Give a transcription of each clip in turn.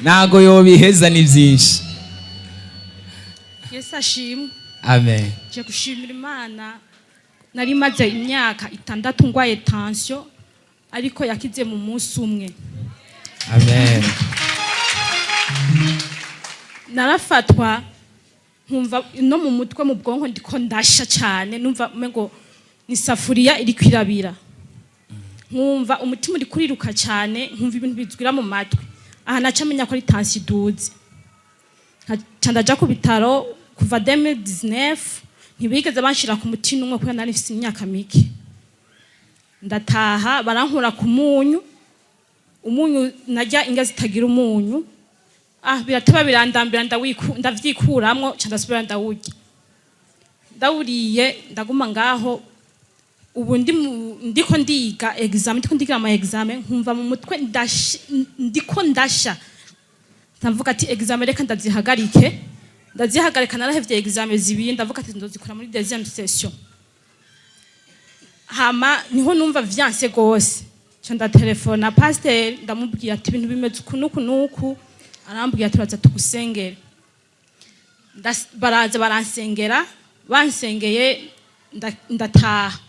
ntago yobiheza ni byinshi. Yesu ashimwe. Amen. Je gushimira Imana nari maze imyaka 6 ngwaye tension ariko yakize mu munsi umwe. Amen. Narafatwa nkumva no mu mutwe mu bwonko ndiko ndasha cyane numva mengo ni safuriya iri kwirabira. Nkumva umutima uri kuriruka cyane nkumva ibintu bizwira mu matwi. Aha nacamenya ko ari tension iduze. Candaja ku bitaro kuva 2019 ntibigeze banshira ku mutima umwe kuko nari mfite imyaka mike. Ndataha barankura ku munyu najya inga zitagira umunyu. Birateba birandambira ndavyikuramwo candasubira ndawurya. Ndawuriye ndaguma ngaho ubu ndiko ndiga examen ndiko ndigira ama examen nkumva mu mutwe ndiko ndasha. Ndavuga ati examen reka ndazihagarika narahevye examen zibiri ndavuga ati ndozikora muri deuxième session. Hama niho numva vyanse gose. Canda telefona pasteur ndamubwira ati ibintu bimeze kunuku arambwira turaza tugusengera. Baraza baransengera bansengeye ndataha.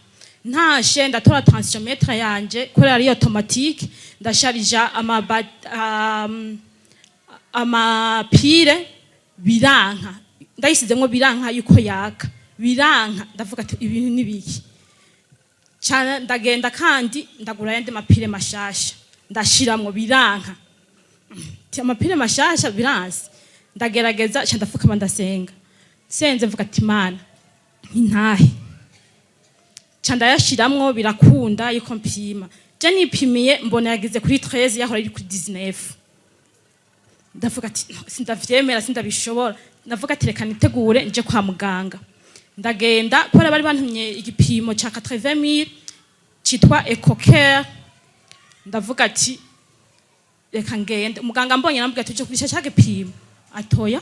Ntashe ndatora tensiometre yanje kuri ari automatique ndasharija amapire biranka ndayisizemwo biranka yuko yaka biranka ndavuga ati ibintu nibiki cyane. Ndagenda kandi ndagura yandi mapire mashasha ndashiramwo biranka amapire mashasha biranse. Ndagerageza ndafuka ndasenga senze mvuga ati Mana ntahe canda yashiramwo birakunda yuko mpima. Je nipimiye mbona yagize kuri 13 yahora iri kuri 19. Ndavuga ati sindavyemera sindabishobora. Ndavuga ati reka nitegure nje kwa muganga. Ndagenda kora bari bantumye igipimo cha 80,000 citwa EcoCare. Ndavuga ati reka ngende. Muganga mbonye nambwiye ati uje kurisha cyage pimo. Atoya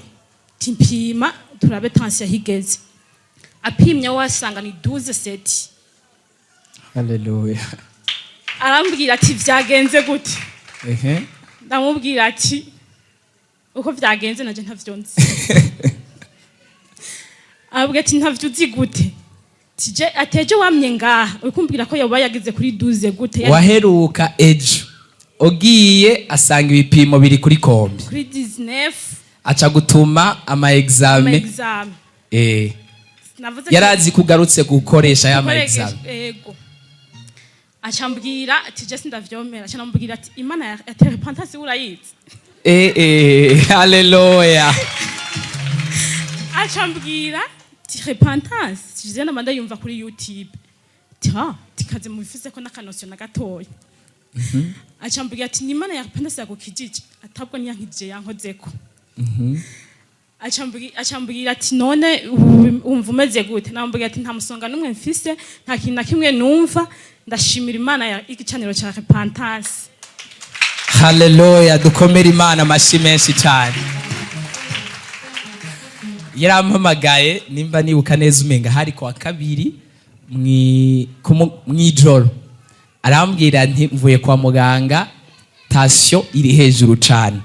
timpima turabe tension higeze. Apimye wasanga ni 12/7. Hallelujah. Arambwira ati vyagenze gute? Ndamubwira ati uko vyagenze naje ntavyonzi. Abwe ati ntavyuzi gute? Tije ateje wamye ngaha ukumbwira ko yoba yagize kuri 12 gute? Waheruka ejo ogiye asanga ibipimo biri kuri kombi. Kuri 19 aca gutuma ama examen. Yarazi kugarutse gukoresha ya ma examen. Yego. Acambwira ati je sindavyomera. Acambwira ati Imana ya repentance urayizi. Hallelujah. Acambwira ti repentance je namanda yumva kuri YouTube. Tikaze mu bifise ko nakanosyo na gatoya. Acambwira ati Imana ya repentance yagukijije atabwo niyankije yankozeko. Acambwira ati none umva umeze gute? Nambwira ati nta musonga numwe mfise nta kintu na kimwe numva ndashimira Imana ya igicaniro cha repentance. Hallelujah. Dukomere Imana amashi menshi cyane. Yarampamagaye nimba nibuka neza umenga hari kwa kabiri mwijoro. Arambwira nti mvuye kwa muganga tension iri hejuru cyane.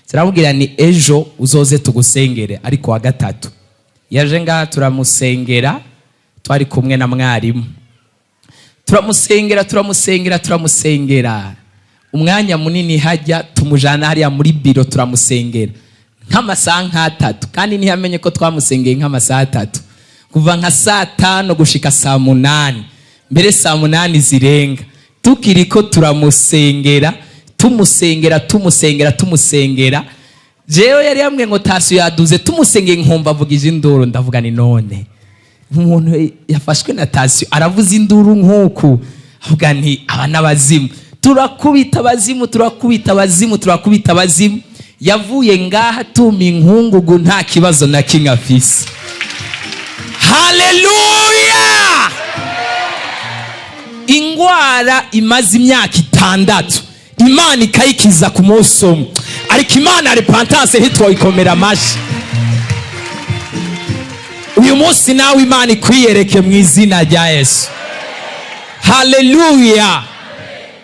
Zarambwira ni ejo uzoze tugusengere ariko wa gatatu. Yaje ngaha turamusengera twari kumwe na mwarimu. Turamusengera. Umwanya munini hajya tumujana hariya muri biro turamusengera. Nk'amasaha 3 kandi ntiyamenye ko twamusengeye nk'amasaha 3. Kuva nka saa 5 gushika saa 8. Mbere saa 8 zirenga. Tukiriko turamusengera. Jewe yari yamwe ngo tasu yaduze tumusengeye nkumva avugije induru ndavuga ni none. Umuntu yafashwe na tasu aravuza induru nkuku. Avuga nti abana bazimu. Turakubita abazimu. Yavuye ngaha tuma inkungugu nta kibazo na kimwe afise. Hallelujah! Ingwara imaze imyaka 6 Imana ikayikiza ku munsi umwe. Ariko Imana repentance ntitwoyikomera amashi. Uyu munsi nawe Imana ikwiyereke mu izina rya Yesu. Hallelujah.